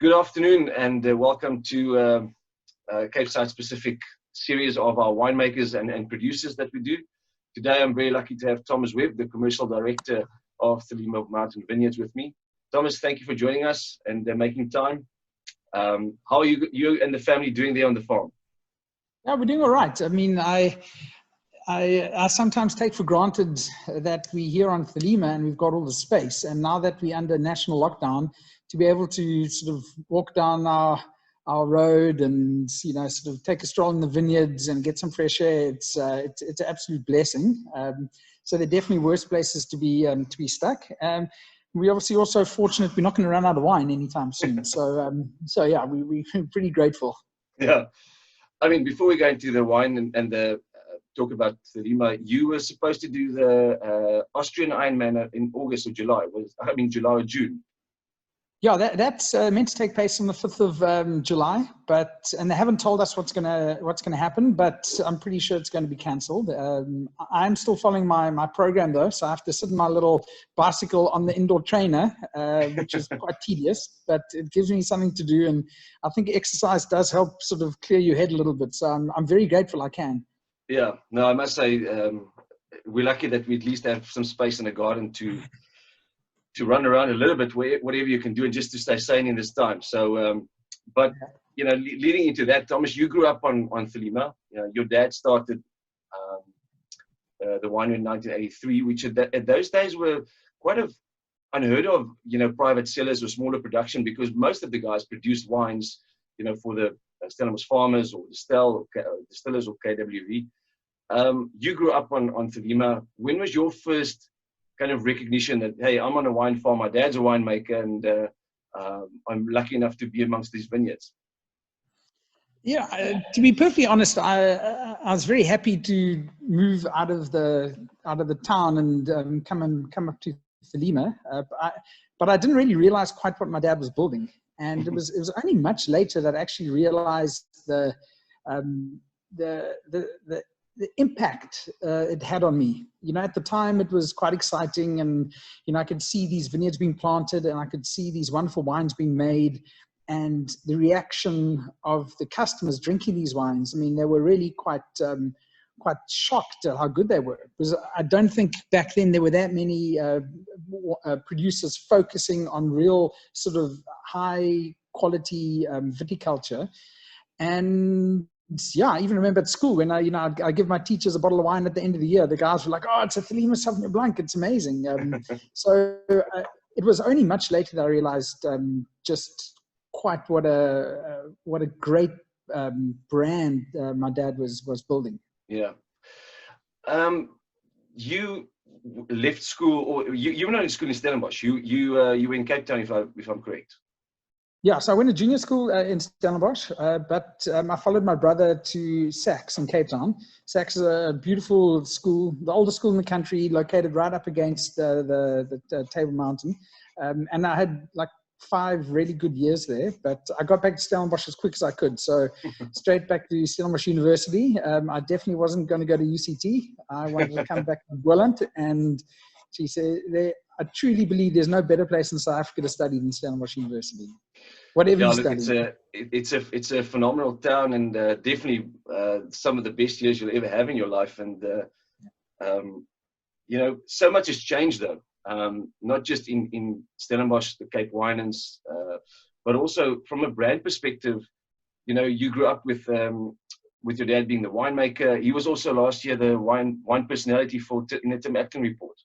Good afternoon and welcome to Cape Side specific series of our winemakers and producers that we do. Today I'm very lucky to have Thomas Webb, the Commercial Director of Thelema Mountain Vineyards with me. Thomas, thank you for joining us and making time. How are you and the family doing there on the farm? Yeah, we're doing all right. I mean, I sometimes take for granted that we're here on Thelema and we've got all the space. And now that we're under national lockdown, to be able to sort of walk down our road and, sort of take a stroll in the vineyards and get some fresh air, it's an absolute blessing. So there are definitely worse places to be stuck. We're obviously also fortunate we're not going to run out of wine anytime soon. So yeah, we're pretty grateful. Yeah. I mean, before we go into the wine and the talk about Thelema, you were supposed to do the Austrian Ironman in August or July. July or June. Yeah, that's meant to take place on the 5th of July, and they haven't told us what's gonna happen, but I'm pretty sure it's going to be cancelled. I'm still following my program though, so I have to sit in my little bicycle on the indoor trainer, which is quite tedious, but it gives me something to do, and I think exercise does help sort of clear your head a little bit. So I'm very grateful I can. Yeah, no, I must say we're lucky that we at least have some space in the garden to run around a little bit, whatever you can do, and just to stay sane in this time. So, but leading into that, Thomas, you grew up on Thelema. Your dad started the winery in 1983, which at those days were quite unheard of, private cellars or smaller production, because most of the guys produced wines, for the Stellenbosch farmers or distillers or KWV. You grew up on Thelema. When was your first kind of recognition that, hey, I'm on a wine farm, my dad's a winemaker, and I'm lucky enough to be amongst these vineyards? Yeah, to be perfectly honest, I was very happy to move out of the town and come up to Thelema, but I didn't really realize quite what my dad was building, and it was only much later that I actually realized the impact it had on me. At the time it was quite exciting, and I could see these vineyards being planted and I could see these wonderful wines being made, and the reaction of the customers drinking these wines. I mean, they were really quite shocked at how good they were, because I don't think back then there were that many producers focusing on real sort of high quality viticulture. And yeah, I even remember at school when I give my teachers a bottle of wine at the end of the year. The guys were like, "Oh, it's a Thelema Sauvignon Blanc. It's amazing." So it was only much later that I realized just quite what a great brand my dad was building. Yeah. You left school, or you were not in school in Stellenbosch. You were in Cape Town, if I'm correct. Yeah, so I went to junior school in Stellenbosch, but I followed my brother to Sax in Cape Town. Sax is a beautiful school, the oldest school in the country, located right up against the Table Mountain. And I had like 5 really good years there, but I got back to Stellenbosch as quick as I could. So straight back to Stellenbosch University. I definitely wasn't going to go to UCT. I wanted to come back to Welland, and she said, I truly believe there's no better place in South Africa to study than Stellenbosch University. Whatever you study. It's a phenomenal town, and definitely some of the best years you'll ever have in your life. And so much has changed though. Not just in Stellenbosch, the Cape Winelands, but also from a brand perspective. You grew up with your dad being the winemaker. He was also last year the wine personality in the Tim Atkin report.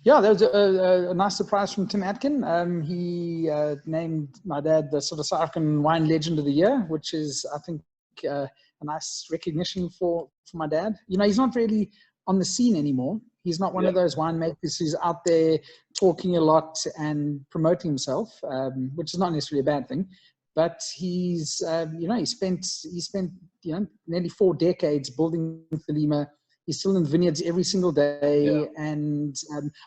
Yeah, there was a nice surprise from Tim Atkin. He named my dad the sort of South African wine legend of the year, which is, I think, a nice recognition for my dad. He's not really on the scene anymore. He's not one of those winemakers who's out there talking a lot and promoting himself, which is not necessarily a bad thing. But he's, he spent nearly 4 decades building Thelema. He's still in vineyards every single day, and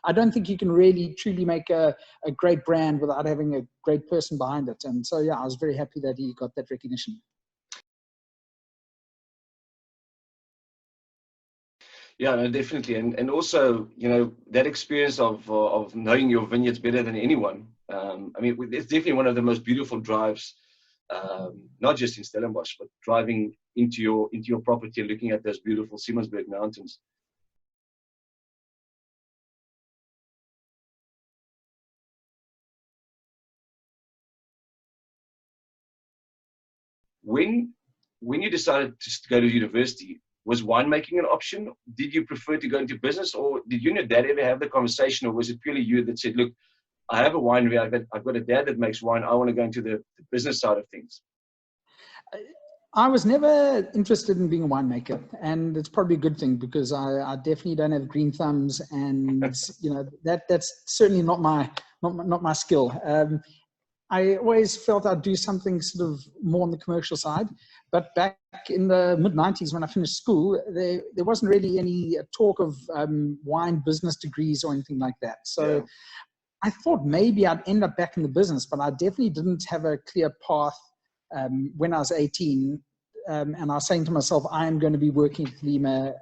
I don't think you can really truly make a great brand without having a great person behind it. And so, yeah, I was very happy that he got that recognition. Yeah, no, definitely, and also that experience of knowing your vineyards better than anyone. I mean, it's definitely one of the most beautiful drives, not just in Stellenbosch, but driving into your property and looking at those beautiful Simonsberg Mountains. When you decided to go to university, was winemaking an option? Did you prefer to go into business, or did you and your dad ever have the conversation, or was it purely you that said, look, I have a winery, I've got a dad that makes wine, I want to go into the business side of things? I was never interested in being a winemaker, and it's probably a good thing, because I definitely don't have green thumbs, and that's certainly not my skill. I always felt I'd do something sort of more on the commercial side. But back in the mid-90s, when I finished school, there wasn't really any talk of wine business degrees or anything like that. So yeah. I thought maybe I'd end up back in the business, but I definitely didn't have a clear path when I was 18. And I was saying to myself, I am going to be working at Thelema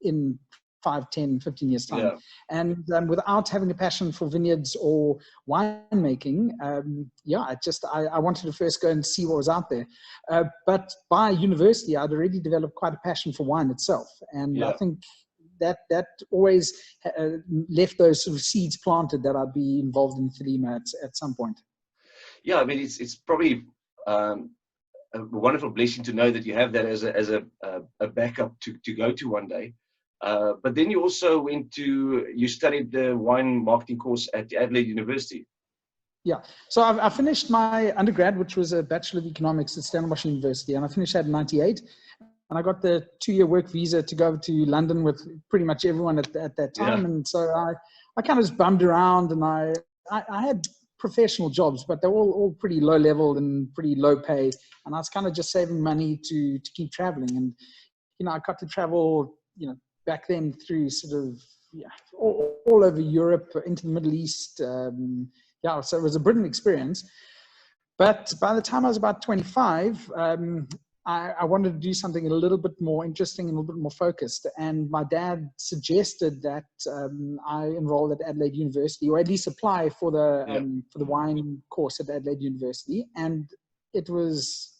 in 5, 10, 15 years time. Yeah. And without having a passion for vineyards or winemaking, I wanted to first go and see what was out there. But by university, I'd already developed quite a passion for wine itself. And I think that always left those sort of seeds planted that I'd be involved in Thelema at some point. Yeah, I mean, it's probably a wonderful blessing to know that you have that as a backup to go to one day. But then you also you studied the wine marketing course at Adelaide University. Yeah, so I finished my undergrad, which was a Bachelor of Economics at Stellenbosch University, and I finished that in 98. And I got the 2-year work visa to go to London with pretty much everyone at that time. Yeah. And so I kind of just bummed around, and I had professional jobs, but they were all pretty low level and pretty low pay. And I was kind of just saving money to keep traveling. And, I got to travel, back then through sort of all over Europe, into the Middle East. So it was a brilliant experience. But by the time I was about 25, I wanted to do something a little bit more interesting and a little bit more focused. And my dad suggested that I enroll at Adelaide University, or at least apply for the wine course at Adelaide University. And it was,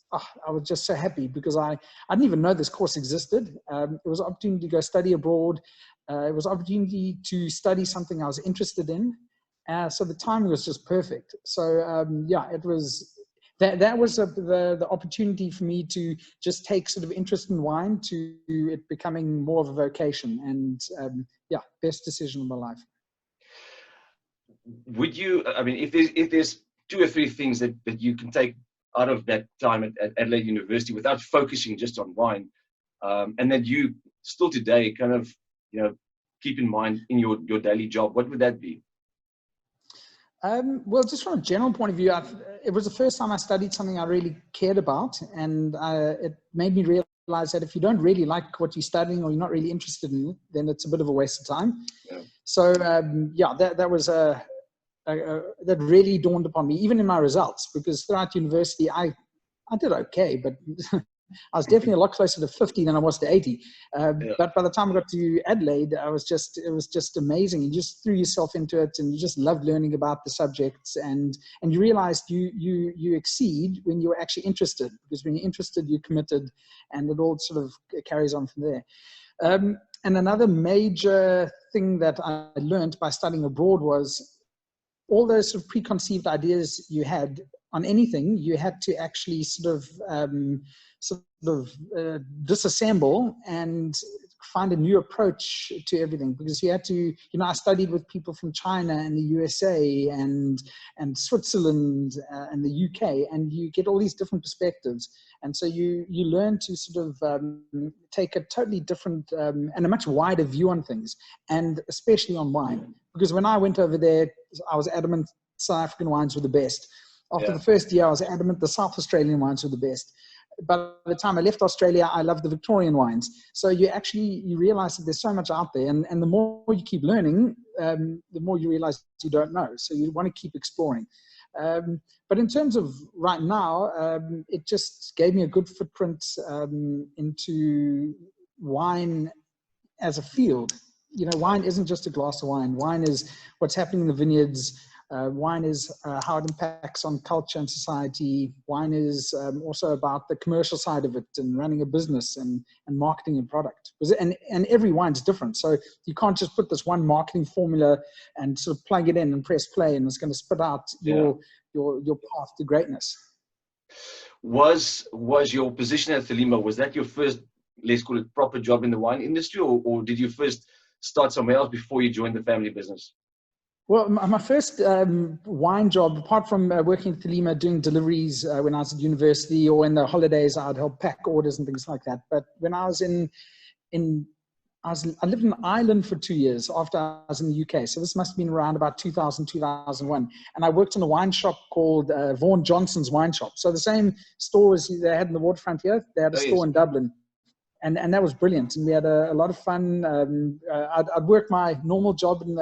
I was just so happy, because I didn't even know this course existed. It was an opportunity to go study abroad. It was an opportunity to study something I was interested in. So the timing was just perfect. So it was, that was the opportunity for me to just take sort of interest in wine to it becoming more of a vocation. And best decision of my life. Would you, I mean, if there's 2 or 3 things that you can take out of that time at Adelaide University without focusing just on wine, and that you still today kind of, keep in mind in your daily job, what would that be? Well, just from a general point of view, it was the first time I studied something I really cared about, and it made me realize that if you don't really like what you're studying, or you're not really interested in it, then it's a bit of a waste of time. Yeah. So that was that really dawned upon me, even in my results, because throughout university I did okay, but I was definitely a lot closer to 50 than I was to 80. But by the time I got to Adelaide, it was just amazing. You just threw yourself into it, and you just loved learning about the subjects, and you realized you exceed when you're actually interested, because when you're interested, you're committed, and it all sort of carries on from there. And another major thing that I learned by studying abroad was all those sort of preconceived ideas you had on anything, you had to actually sort of disassemble and find a new approach to everything, because you had to, I studied with people from China and the USA and Switzerland and the UK, and you get all these different perspectives. And so you learn to sort of take a totally different and a much wider view on things, and especially on wine. Because when I went over there, I was adamant South African wines were the best. After the first year, I was adamant the South Australian wines were the best. By the time I left Australia, I loved the Victorian wines. So you realize that there's so much out there, and the more you keep learning, the more you realize you don't know. So you want to keep exploring. But in terms of right now, it just gave me a good footprint into wine as a field. Wine isn't just a glass of wine. Wine is what's happening in the vineyards, Wine is how it impacts on culture and society. Wine is also about the commercial side of it and running a business and marketing a product. And every wine's different. So you can't just put this one marketing formula and sort of plug it in and press play and it's going to spit out your path to greatness. Was your position at Thelema, was that your first, let's call it, proper job in the wine industry, or did you first start somewhere else before you joined the family business? Well, my first wine job, apart from working at Thelema, doing deliveries when I was at university or in the holidays, I'd help pack orders and things like that. But when I was I lived in Ireland for 2 years after I was in the UK. So this must have been around about 2000, 2001. And I worked in a wine shop called Vaughan Johnson's Wine Shop. So the same store as they had in the waterfront here, they had a store in Dublin. And that was brilliant. And we had a lot of fun. I'd work my normal job in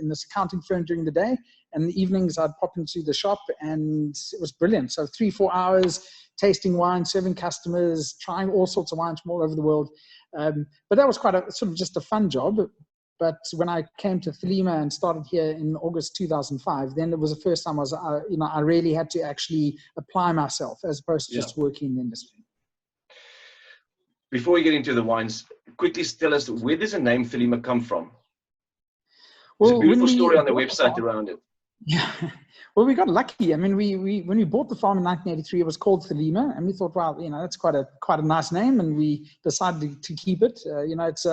this accounting firm during the day. And in the evenings, I'd pop into the shop and it was brilliant. So 3-4 hours tasting wine, serving customers, trying all sorts of wines from all over the world. But that was quite a sort of just a fun job. But when I came to Thelema and started here in August 2005, then it was the first time I really had to actually apply myself as opposed to just working in the industry. Before we get into the wines, quickly tell us, where does the name Thelema come from? There's a beautiful story on the website around it. Yeah. Well, we got lucky. I mean, when we bought the farm in 1983, it was called Thelema, and we thought, well, that's quite a nice name, and we decided to keep it. It's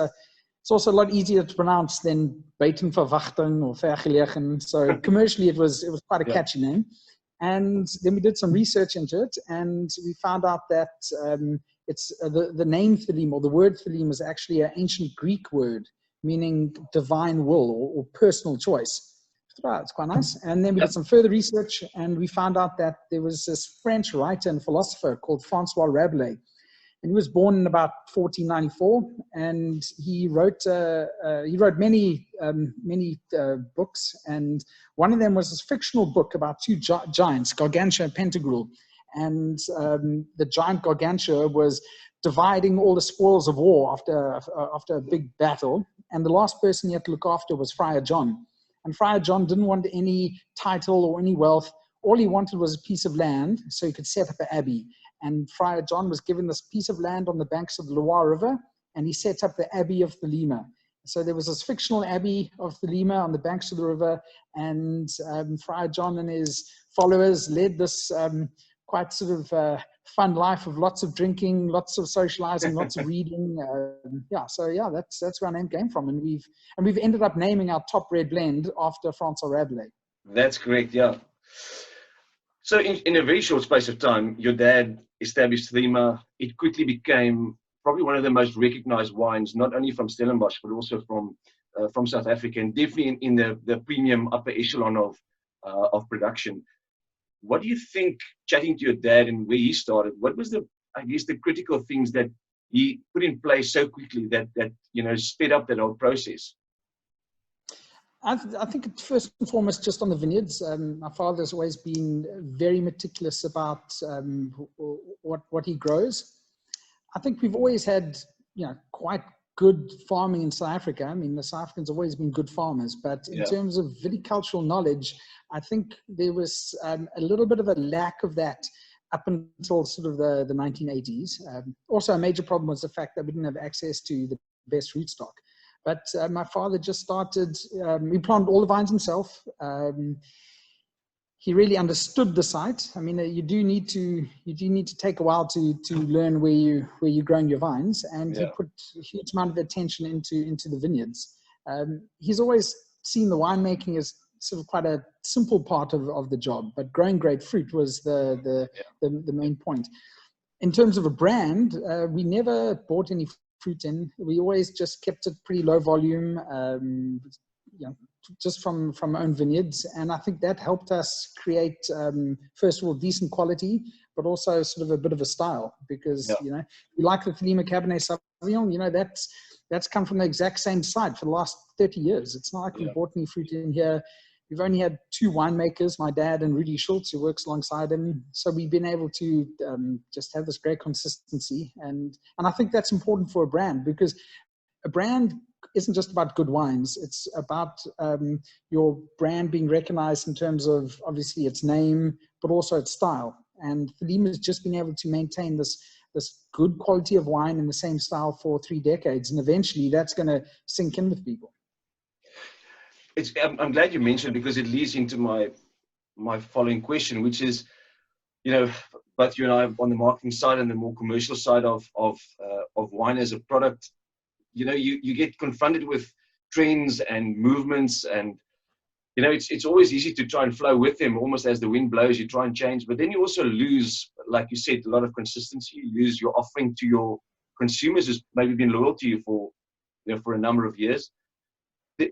also a lot easier to pronounce than Beten Verwachting or Vergelegen. So commercially, it was quite a catchy name. And then we did some research into it, and we found out that it's the name Thelema, or the word Thelema, is actually an ancient Greek word meaning divine will or personal choice. It's quite nice. And then we did some further research, and we found out that there was this French writer and philosopher called Francois Rabelais. And he was born in about 1494, and he wrote many books. And one of them was this fictional book about two giants, Gargantua and Pantagruel. And the giant Gargantua was dividing all the spoils of war after a big battle. And the last person he had to look after was Friar John. And Friar John didn't want any title or any wealth. All he wanted was a piece of land so he could set up an abbey. And Friar John was given this piece of land on the banks of the Loire River, and he set up the Abbey of Thelema. So there was this fictional Abbey of Thelema on the banks of the river, and Friar John and his followers led this quite sort of fun life of lots of drinking, lots of socializing, lots of reading. That's where our name came from, and we've ended up naming our top red blend after Francois Rabelais. That's correct, yeah. So in a very short space of time, your dad established Thelema. It quickly became probably one of the most recognized wines, not only from Stellenbosch, but also from South Africa, and definitely in the premium upper echelon of production. What do you think, chatting to your dad and where he started, what was the critical things that he put in place so quickly that sped up that whole process? I think it's first and foremost just on the vineyards. My father's always been very meticulous about what he grows. I think we've always had quite good farming in South Africa. I mean, the South Africans have always been good farmers, but in terms of viticultural knowledge, I think there was a little bit of a lack of that up until sort of the 1980s. Also, a major problem was the fact that we didn't have access to the best rootstock. But my father just started, he planted all the vines himself. He really understood the site. I mean, you do need to take a while to learn where you're growing your vines, and he put a huge amount of attention into the vineyards. He's always seen the winemaking as sort of quite a simple part of the job, but growing great fruit was the main point. In terms of a brand, we never bought any fruit in. We always just kept it pretty low volume, just from our own vineyards. And I think that helped us create, first of all, decent quality, but also sort of a bit of a style, because, we like the Thelema Cabernet Sauvignon, that's come from the exact same site for the last 30 years. It's not like we bought any fruit in here. We've only had two winemakers, my dad and Rudy Schultz, who works alongside him. So we've been able to just have this great consistency. And I think that's important for a brand, because a brand isn't just about good wines. It's about your brand being recognized in terms of obviously its name, but also its style. And Thelema has just been able to maintain this good quality of wine in the same style for 3 decades. And eventually that's going to sink in with people. I'm glad you mentioned, because it leads into my following question, which is, both you and I on the marketing side and the more commercial side of wine as a product, you get confronted with trends and movements, and it's always easy to try and flow with them. Almost as the wind blows, you try and change, but then you also lose, like you said, a lot of consistency. You lose your offering to your consumers who's maybe been loyal to you for a number of years.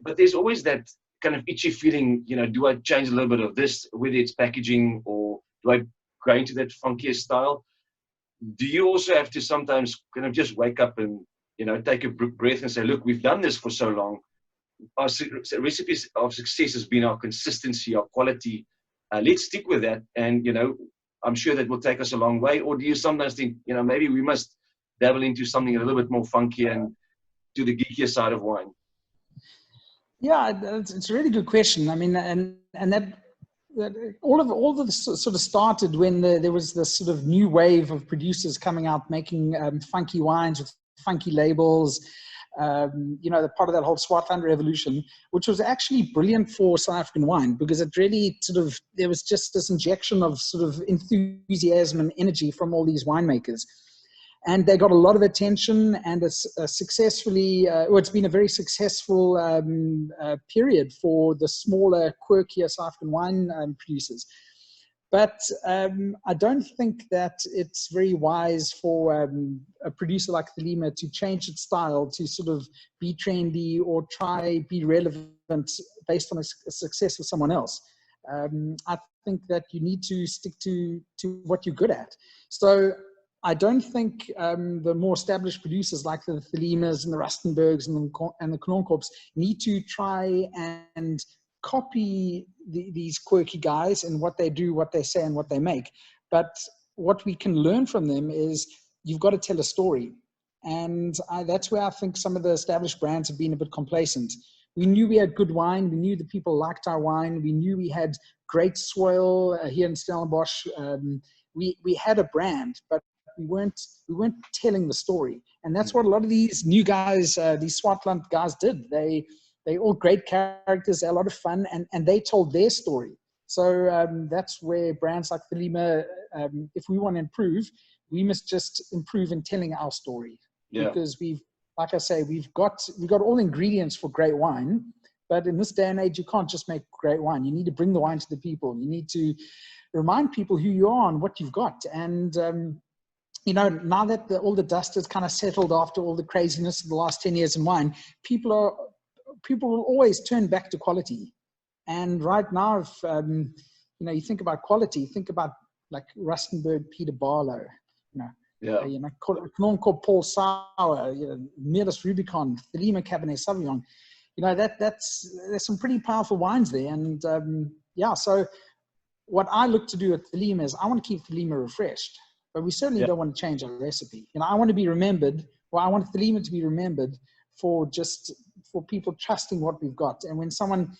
But there's always that kind of itchy feeling, do I change a little bit of this, whether it's packaging, or do I go into that funkier style? Do you also have to sometimes kind of just wake up and, take a breath and say, look, we've done this for so long. Our recipes of success has been our consistency, our quality. Let's stick with that. And, I'm sure that will take us a long way. Or do you sometimes think, maybe we must dabble into something a little bit more funky and to the geekier side of wine? Yeah, it's a really good question. I mean, and that all of this sort of started when there was this sort of new wave of producers coming out making funky wines with funky labels. The part of that whole Swartland revolution, which was actually brilliant for South African wine, because it really there was just this injection of sort of enthusiasm and energy from all these winemakers. And they got a lot of attention, and it's it's been a very successful period for the smaller, quirkier South African wine producers. But I don't think that it's very wise for a producer like Thelema to change its style to sort of be trendy or try be relevant based on a success of someone else. I think that you need to stick to what you're good at. So I don't think the more established producers like the Thelemas and the Rustenburgs and the Knornkorps need to try and copy these quirky guys and what they do, what they say, and what they make. But what we can learn from them is you've got to tell a story. And that's where I think some of the established brands have been a bit complacent. We knew we had good wine. We knew the people liked our wine. We knew we had great soil here in Stellenbosch. We had a brand, but we weren't telling the story. And that's what a lot of these new guys, these Swartland guys did. They all great characters, they're a lot of fun, and they told their story. So that's where brands like Thelema, if we want to improve, we must just improve in telling our story. Yeah. Because like I say, we've got all the ingredients for great wine, but in this day and age, you can't just make great wine. You need to bring the wine to the people. You need to remind people who you are and what you've got. And now that all the dust has kind of settled after all the craziness of the last 10 years in wine, people will always turn back to quality. And right now, if you think about quality, think about like Rustenburg, Peter Barlow, Knornkorp, Paul Sauer, Meerlus Rubicon, Thelema Cabernet Sauvignon. There's some pretty powerful wines there. And so what I look to do at Thelema is I want to keep Thelema refreshed. But we certainly don't want to change our recipe. I want to be remembered, I want Thelema to be remembered for people trusting what we've got. And when someone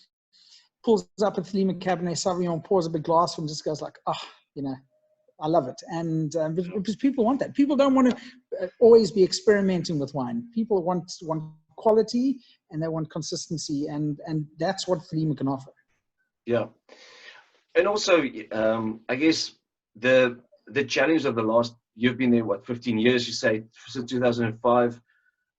pulls up a Thelema Cabernet Sauvignon, pours a big glass and just goes like, I love it. And because people want that. People don't want to always be experimenting with wine. People want quality and they want consistency. And that's what Thelema can offer. Yeah. And also, I guess the challenge of the last, you've been there, 15 years, you say, since 2005.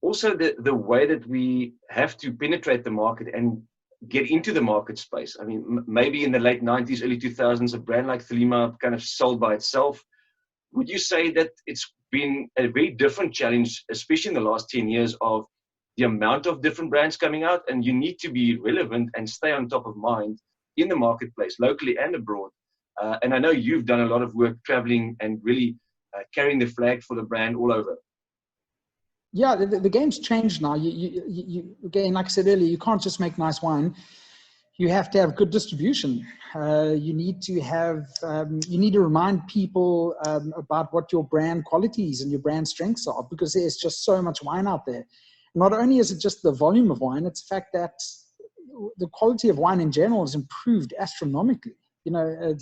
Also, the way that we have to penetrate the market and get into the market space. I mean, maybe in the late 90s, early 2000s, a brand like Thelema kind of sold by itself. Would you say that it's been a very different challenge, especially in the last 10 years, of the amount of different brands coming out, and you need to be relevant and stay on top of mind in the marketplace, locally and abroad? And I know you've done a lot of work traveling and really carrying the flag for the brand all over. Yeah, the game's changed now. You again, like I said earlier, you can't just make nice wine. You have to have good distribution. You need to remind people about what your brand qualities and your brand strengths are, because there's just so much wine out there. not only is it just the volume of wine, it's the fact that the quality of wine in general has improved astronomically. You know,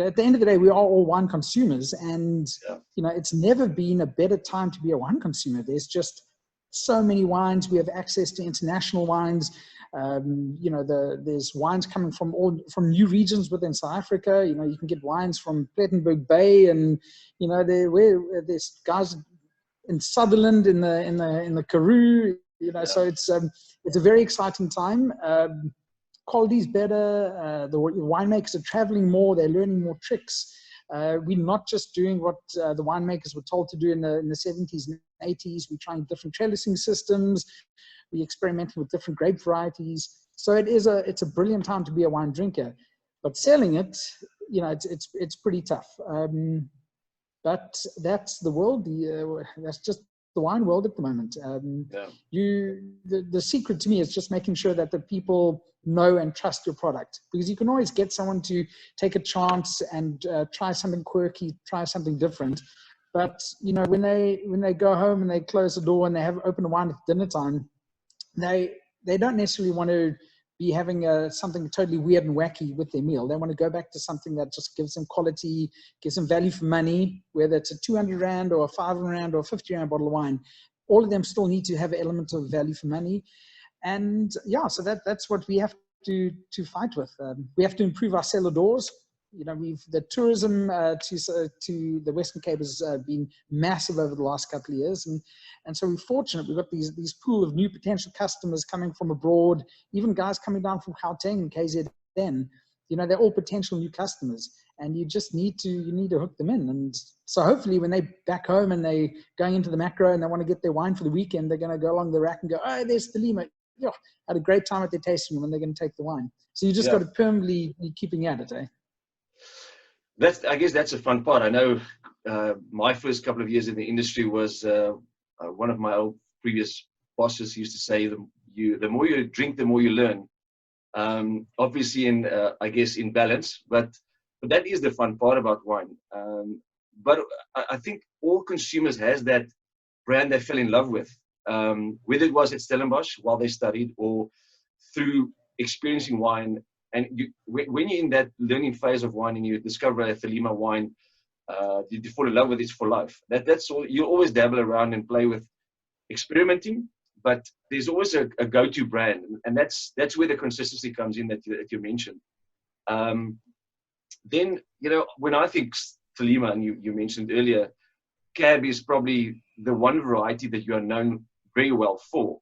at the end of the day, we are all wine consumers, and you know, it's never been a better time to be a wine consumer. There's just so many wines. We have access to international wines. You know, there's wines coming from new regions within South Africa. You know, you can get wines from Plettenberg Bay, and you know, there's guys in Sutherland in the Karoo. You know, so it's a very exciting time. Quality's better. The winemakers are traveling more. They're learning more tricks. We're not just doing what the winemakers were told to do in the 70s and 80s. We're trying different trellising systems. We're experimenting with different grape varieties. So it's a brilliant time to be a wine drinker. But selling it, you know, it's pretty tough. But that's the world. That's just the wine world at the moment. The secret to me is just making sure that the people know and trust your product, because you can always get someone to take a chance and try something quirky, try something different. But you know, when they go home and they close the door and they have open wine at dinner time, they don't necessarily want to be having something totally weird and wacky with their meal. They want to go back to something that just gives them quality, gives them value for money, whether it's a 200 Rand or a 500 Rand or a 50 Rand bottle of wine. All of them still need to have an element of value for money. And yeah, so that's what we have to fight with. We have to improve our cellar doors. You know, the tourism to the Western Cape has been massive over the last couple of years, and so we're fortunate. We've got these pool of new potential customers coming from abroad, even guys coming down from Gauteng and KZN. You know, they're all potential new customers, and you need to hook them in. And so hopefully, when they back home and they going into the macro and they want to get their wine for the weekend, they're going to go along the rack and go, "Oh, there's Thelema. Yeah, had a great time at their tasting room," and they're going to take the wine. So you just got to permanently be keeping at it, eh? I guess that's a fun part. I know my first couple of years in the industry was one of my old previous bosses used to say, the more you drink, the more you learn. Obviously, I guess in balance, but that is the fun part about wine. But I think all consumers has that brand they fell in love with, whether it was at Stellenbosch while they studied or through experiencing wine. And when you're in that learning phase of wine and you discover a Thelema wine, you fall in love with it for life. That's all. You always dabble around and play with experimenting, but there's always a go-to brand, and that's where the consistency comes in that you mentioned. Then, you know, when I think Thelema, and you mentioned earlier, Cab is probably the one variety that you are known very well for.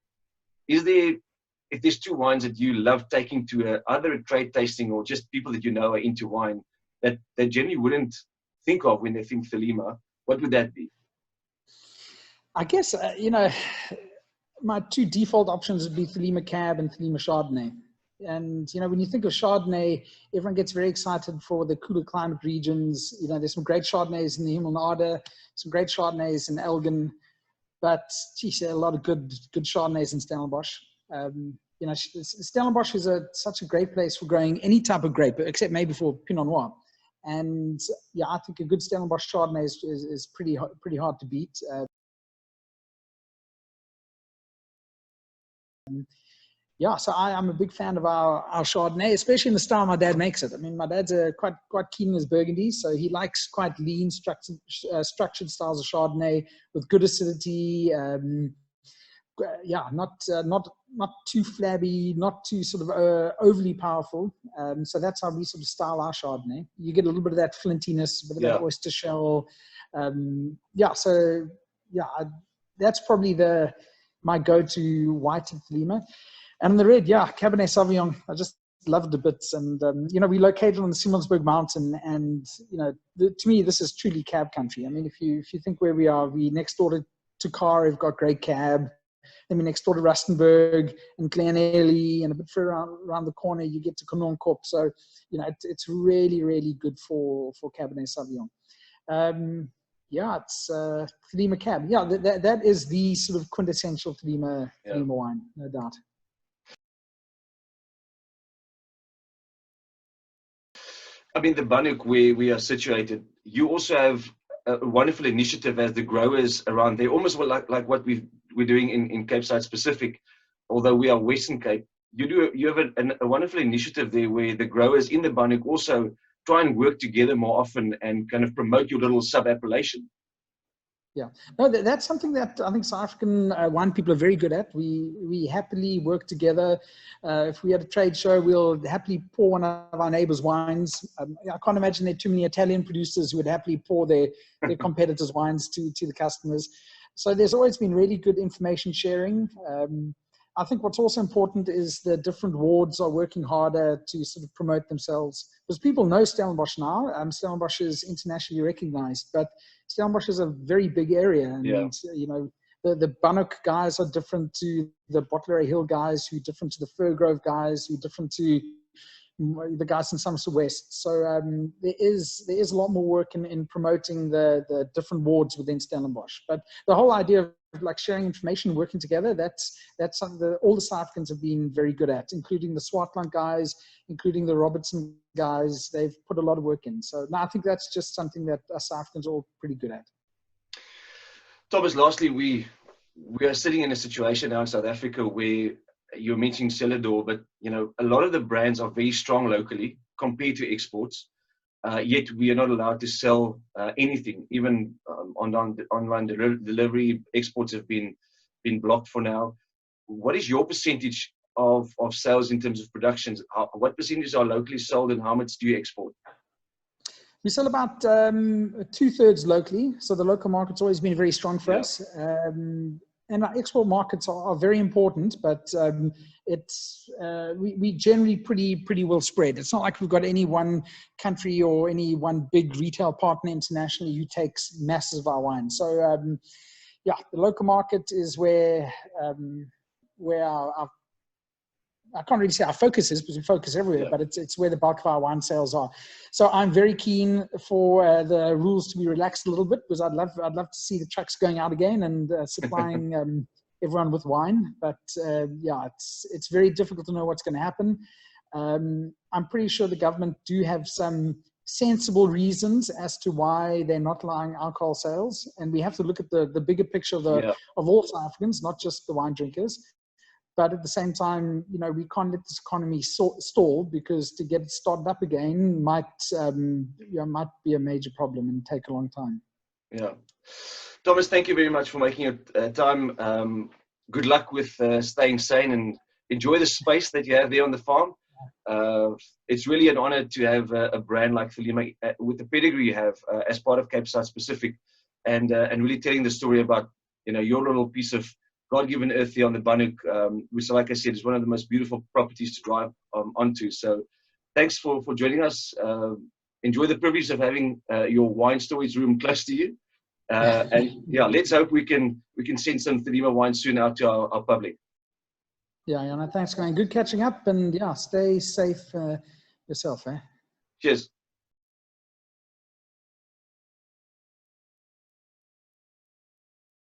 If there's two wines that you love taking to either a trade tasting or just people that you know are into wine that they generally wouldn't think of when they think Thelema, what would that be? I guess, you know, my two default options would be Thelema Cab and Thelema Chardonnay. And, you know, when you think of Chardonnay, everyone gets very excited for the cooler climate regions. You know, there's some great Chardonnays in the Himalnada, some great Chardonnays in Elgin, but geez, there are a lot of good Chardonnays in Stellenbosch. You know, Stellenbosch is such a great place for growing any type of grape, except maybe for Pinot Noir. And yeah, I think a good Stellenbosch Chardonnay is pretty hard to beat. Yeah, so I'm a big fan of our Chardonnay, especially in the style my dad makes it. I mean, my dad's quite keen in his Burgundy, so he likes quite lean, structured styles of Chardonnay with good acidity. Yeah, not too flabby, not too sort of overly powerful. So that's how we sort of style our Chardonnay. You get a little bit of that flintiness, a bit of that oyster shell. Yeah, so yeah, that's probably my go-to white in Thelema. And the red, yeah, Cabernet Sauvignon. I just loved it a bit. And, you know, we located on the Simonsberg Mountain. And, you know, to me, this is truly Cab country. I mean, if you think where we are, we next door to Carr, we've got great Cab. Then we next door to Rustenburg and Glenelly, and a bit further around the corner, you get to Kononkorp. So, you know, it's really, really good for Cabernet Sauvignon. Yeah, it's Thelema Cab. Yeah, that is the sort of quintessential Thelema wine, no doubt. I mean, the Bannock where we are situated, you also have a wonderful initiative as the growers around there, almost like what we've we're doing in Cape Side specific, although we are Western Cape, you have a wonderful initiative there where the growers in the Banhoek also try and work together more often and kind of promote your little sub-appellation. Yeah, no, that's something that I think South African wine people are very good at. We happily work together. If we had a trade show, we'll happily pour one of our neighbors' wines. I can't imagine there are too many Italian producers who would happily pour their competitors' wines to the customers. So there's always been really good information sharing. I think what's also important is the different wards are working harder to sort of promote themselves. Because people know Stellenbosch now. Stellenbosch is internationally recognized, but Stellenbosch is a very big area. And, you know, the Banhoek guys are different to the Bottlery Hill guys, who are different to the Firgrove guys, who are different to the guys in Somerset West. So there is a lot more work in promoting the different wards within Stellenbosch. But the whole idea of like sharing information, working together, that's something that all the South Africans have been very good at, including the Swartland guys, including the Robertson guys. They've put a lot of work in. So no, I think that's just something that us South Africans are all pretty good at. Thomas, lastly, we are sitting in a situation now in South Africa where you're mentioning Celador, but you know, a lot of the brands are very strong locally compared to exports. Yet we are not allowed to sell anything, even online delivery. Exports have been blocked for now. What is your percentage of sales in terms of productions? What percentage are locally sold, and how much do you export? We sell about 2/3 locally, so the local market's always been very strong for us. And our export markets are very important, but we generally pretty well spread. It's not like we've got any one country or any one big retail partner internationally who takes masses of our wine. So yeah, the local market is where our I can't really say our focus is, because we focus everywhere, but it's where the bulk of our wine sales are. So I'm very keen for the rules to be relaxed a little bit, because I'd love to see the trucks going out again and supplying everyone with wine. But yeah, it's very difficult to know what's going to happen. I'm pretty sure the government do have some sensible reasons as to why they're not allowing alcohol sales, and we have to look at the bigger picture of all South Africans, not just the wine drinkers. But at the same time, you know, we can't let this economy stall, because to get it started up again might be a major problem and take a long time. Yeah. Thomas, thank you very much for making it time. Good luck with staying sane, and enjoy the space that you have there on the farm. It's really an honor to have a brand like Thelema with the pedigree you have as part of Cape Side Specific, and really telling the story about, you know, your little piece of God-given earth here on the Banhoek, which, like I said, is one of the most beautiful properties to drive onto. So thanks for joining us. Enjoy the privilege of having your wine storage room close to you. And yeah, let's hope we can send some Thelema wine soon out to our public. Yeah, thanks, Glenn. Good catching up, and yeah, stay safe yourself. Cheers.